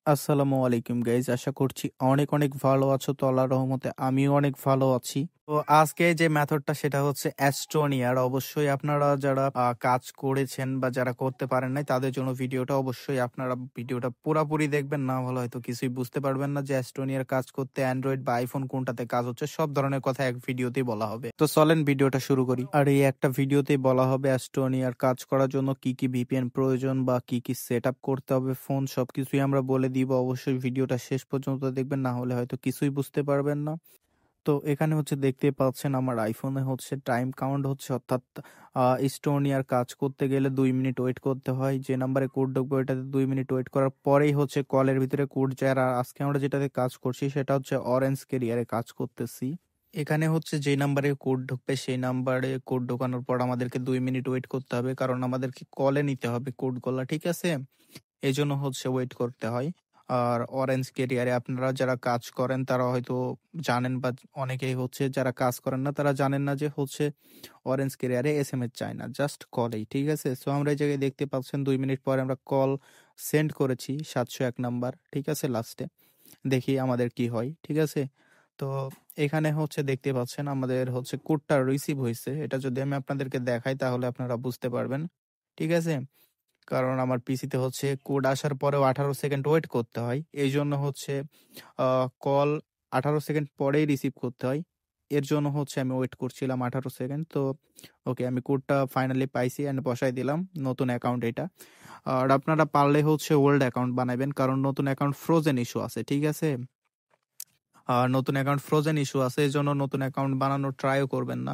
আসসালামু আলাইকুম গাইজ, আশা করছি অনেক অনেক ভালো আছো। তো আল্লাহর রহমতে আমিও অনেক ভালো আছি। তো আজকে যে মেথডটা সেটা হচ্ছে অ্যাস্টোনিয়ার। অবশ্যই আপনারা যারা কাজ করেছেন বা যারা করতে পারেন নাই তাদের জন্য ভিডিওটা অবশ্যই আপনারা ভিডিওটা পুরাপুরি দেখবেন, না হলে হয়তো কিছুই বুঝতে পারবেন না যে অ্যাস্টোনিয়ার কাজ করতে অ্যান্ড্রয়েড বা আইফোন কোনটাতে কাজ হচ্ছে। সব ধরনের কথা এক ভিডিওতেই বলা হবে। তো চলেন ভিডিওটা শুরু করি। আর এই একটা ভিডিওতেই বলা হবে অ্যাস্টোনিয়ার কাজ করার জন্য কি কি ভিপিএন প্রয়োজন বা কি কি সেট আপ করতে হবে ফোন, সবকিছুই আমরা বলে দিব। অবশ্যই ভিডিওটা শেষ পর্যন্ত দেখবেন, না হলে হয়তো কিছুই বুঝতে পারবেন না। তো এখানে হচ্ছে দেখতে পাচ্ছেন আমার আইফোনে হচ্ছে টাইম কাউন্ট হচ্ছে, অর্থাৎ স্টোনিয়ার কাজ করতে গেলে 2 মিনিট ওয়েট করতে হয়। যে নাম্বারে কোড ঢুকবে ওইটাতে 2 মিনিট ওয়েট করার পরেই হচ্ছে কলের ভিতরে কোড যায়। আর আজকে আমরা যেটাতে কাজ করছি সেটা হচ্ছে অরেঞ্জ ক্যারিয়ারে কাজ করতেছি। এখানে হচ্ছে যে নাম্বারে কোড ঢুকবে সেই নাম্বারে কোড ঢোকানোর পর আমাদেরকে 2 মিনিট ওয়েট করতে হবে, কারণ আমাদেরকে কলে নিতে হবে কোডগুলা, ঠিক আছে? এই জন্য হচ্ছে ওয়েট করতে হয়। আর অরেঞ্জ ক্যারিয়ারে আপনারা যারা কাজ করেন তারা হয়তো জানেন, বা অনেকেই হচ্ছে যারা কাজ করেন না তারা জানেন না যে হচ্ছে অরেঞ্জ ক্যারিয়ারে এসএমএস চায় না, জাস্ট কলেই, ঠিক আছে? সো আমরা এই জায়গায় দেখতে পাচ্ছেন 2 মিনিট পরে আমরা কল সেন্ড করেছি 701 নাম্বার, ঠিক আছে? লাস্টে দেখি আমাদের কি হয়, ঠিক আছে? তো এখানে হচ্ছে দেখতে পাচ্ছেন আমাদের হচ্ছে কোডটা রিসিভ হয়েছে। এটা যদি আমি আপনাদেরকে দেখাই তাহলে আপনারা বুঝতে পারবেন, ঠিক আছে? কারণ আমার পিসিতে হচ্ছে কোড আসার পরেও 18 সেকেন্ড ওয়েট করতে হয়। এই জন্য হচ্ছে কল 18 সেকেন্ড পরেই রিসিভ করতে হয়। এর জন্য হচ্ছে আমি ওয়েট করছিলাম 18 সেকেন্ড। তো ওকে, আমি কোডটা ফাইনালি পাইছি অ্যান্ড বসাই দিলাম নতুন অ্যাকাউন্ট এটা। আর আপনারা পারলে হচ্ছে ওল্ড অ্যাকাউন্ট বানাবেন, কারণ নতুন অ্যাকাউন্ট ফ্রোজেন ইস্যু আছে, ঠিক আছে? নতুন অ্যাকাউন্ট ফ্রোজেন ইস্যু আছে, এই জন্য নতুন অ্যাকাউন্ট বানানোর ট্রাইও করবেন না।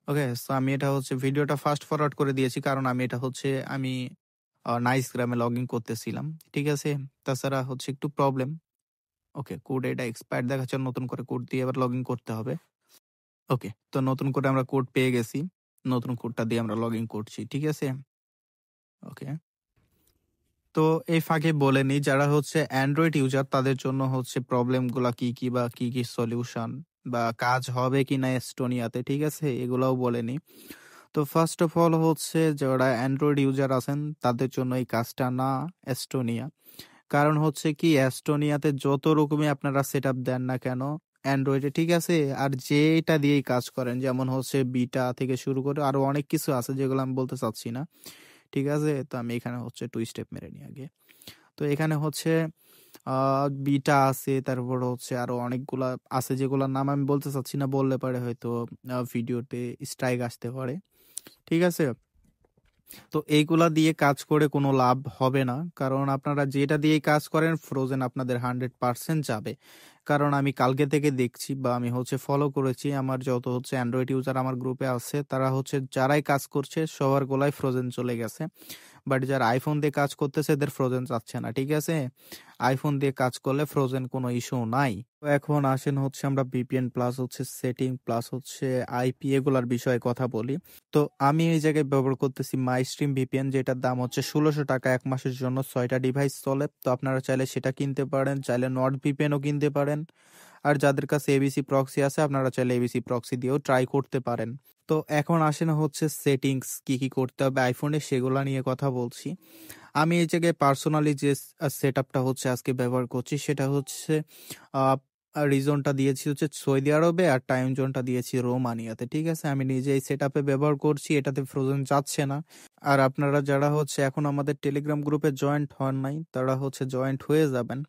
ওকে, সো আমি এটা হচ্ছে ভিডিওটা ফাস্ট ফরওয়ার্ড করে দিয়েছি, কারণ আমি এটা হচ্ছে আমি নাইস গ্রামে লগ ইন করতেছিলাম, ঠিক আছে? তাছাড়া হচ্ছে একটু প্রবলেম। ওকে, কোড এটা এক্সপায়ার দেখাচ্ছে, নতুন করে কোড দিয়ে এবার লগ ইন করতে হবে। ওকে, তো নতুন করে আমরা কোড পেয়ে গেছি, নতুন কোডটা দিয়ে আমরা লগ ইন করছি, ঠিক আছে? ওকে, তো এই ফাঁকে বলে নিই যারা হচ্ছে অ্যান্ড্রয়েড ইউজার তাদের জন্য হচ্ছে প্রবলেম গুলা কি কি বা কি কি সলিউশন বা কাজ হবে কিনা এস্টোনিয়াতে, ঠিক আছে? এগুলাও বলে নিই। তো ফার্স্ট অফ অল হচ্ছে যারা অ্যান্ড্রয়েড ইউজার আছেন তাদের জন্য এই কাজটা না এস্টোনিয়া। কারণ হচ্ছে কি, এস্টোনিয়াতে যত রকমই আপনারা সেট আপ দেন না কেন অ্যান্ড্রয়েডে, ঠিক আছে, আর যেটা দিয়েই কাজ করেন, যেমন হচ্ছে বিটা থেকে শুরু করে আরো অনেক কিছু আছে যেগুলো আমি বলতে চাচ্ছি না, ঠিক আছে? তো আমি এখানে হচ্ছে 2 স্টেপ মেরে নিই আগে। তো এখানে হচ্ছে বিটা আছে, তারপর হচ্ছে আরো অনেকগুলা আছে যেগুলোর নাম আমি বলতে চাচ্ছি না, বললে পারে হয়তো ভিডিওতে স্ট্রাইক আসতে পারে, ঠিক আছে? তো এইগুলা দিয়ে কাজ করে কোনো লাভ হবে না, কারণ আপনারা যেটা দিয়ে কাজ করেন ফ্রোজেন আপনাদের 100% যাবে। কারণ আমি কালকে থেকে দেখছি বা আমি হচ্ছে ফলো করেছি, আমার যত হচ্ছে অ্যান্ড্রয়েড ইউজার আমার গ্রুপে আছে তারা হচ্ছে যারাই কাজ করছে সবার গোলায় ফ্রোজেন চলে গেছে। বাট যারা আইফোন দিয়ে কাজ করতেছে এদের ফ্রোজেন যাচ্ছে না, ঠিক আছে? আইফোন দিয়ে কাজ করলে ফ্রোজেন কোনো ইস্যু নাই। তো এখন আসেন হচ্ছে আমরা ভিপিএন প্লাস হচ্ছে সেটিং প্লাস হচ্ছে আইপি এগুলার বিষয়ে কথা বলি। তো আমি এই জায়গায় ব্যবহার করতেছি মাই স্ট্রিম ভিপিএন, যেটার দাম হচ্ছে 1600 টাকা, 1 মাসের জন্য 6টা ডিভাইস চলে। তো আপনারা চাইলে সেটা কিনতে পারেন, চাইলে নর্ড ভিপিএনও কিনতে পারেন। আর যাদের কাছে এবিসি প্রক্সি আছে আপনারা চাইলে এবিসি প্রক্সি দিয়েও ট্রাই করতে পারেন। তো এখন আসেন হচ্ছে সেটিংস কি কি করতে হবে আইফোনে সেগুলা নিয়ে কথা বলছি। আমি এই জায়গায় পার্সোনালি যে সেট আপটা হচ্ছে আজকে ব্যবহার করছি সেটা হচ্ছে রিজনটা দিয়েছি হচ্ছে সৌদি আরবে আর টাইম জোনটা দিয়েছি রোমানিয়াতে, ঠিক আছে? আমি নিজে এই সেট আপে ব্যবহার করছি, এটাতে ফ্রোজেন যাচ্ছে না। আর আপনারা যারা হচ্ছে এখন আমাদের টেলিগ্রাম গ্রুপে জয়েন্ট হন নাই তারা হচ্ছে জয়েন্ট হয়ে যাবেন।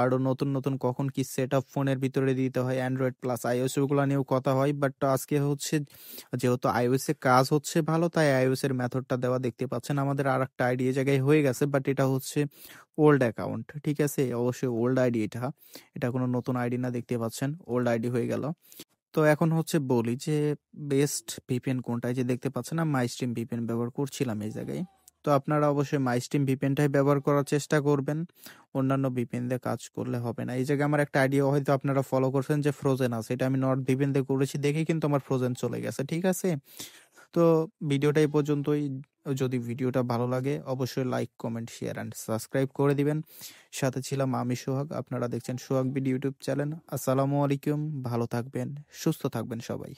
আরো নতুন নতুন কখন কি সেট আপ ফোনের ভিতরে দিতে হয় অ্যান্ড্রয়েড প্লাস আইওএস ওগুলো নিয়েও কথা হয়। বাট আজকে হচ্ছে যেহেতু আইওএস এ কাজ হচ্ছে ভালো, তাই আইওএস এর মেথডটা দেওয়া দেখতে পাচ্ছেন। আমাদের আর একটা আইডি এ জায়গায় হয়ে গেছে, বাট এটা হচ্ছে ওল্ড অ্যাকাউন্ট, ঠিক আছে? অবশ্যই ওল্ড আইডি এটা, এটা কোনো নতুন আইডি না, দেখতে পাচ্ছেন ওল্ড আইডি হয়ে গেল। তো এখন হচ্ছে বলি যে বেস্ট ভিপিএন কোনটা, এই যে দেখতে পাচ্ছেন না মাই স্ট্রিম ভিপিএন ব্যবহার করছিলাম এই জায়গায়। তো আপনারা অবশ্যই মাই স্ট্রিম ভিপিএনটাই ব্যবহার করার চেষ্টা করবেন, অন্যান্য ভিপিএন দিয়ে কাজ করলে হবে না। এই জায়গায় আমার একটা আইডিয়া হয়তো আপনারা ফলো করছেন যে ফ্রোজেন আছে, এটা আমি নর্থ ভিপিএন দিয়ে করেছি দেখে কিন্তু আমার ফ্রোজেন চলে গেছে, ঠিক আছে? তো ভিডিওটা এই পর্যন্তই। যদি ভিডিওটা ভালো লাগে অবশ্যই like comment share and subscribe করে দিবেন। সাথে ছিলাম আমি সোহাগ, আপনারা দেখছেন সোহাগ বিডি ইউটিউব চ্যানেল। আসসালামু আলাইকুম, ভালো থাকবেন, সুস্থ থাকবেন সবাই।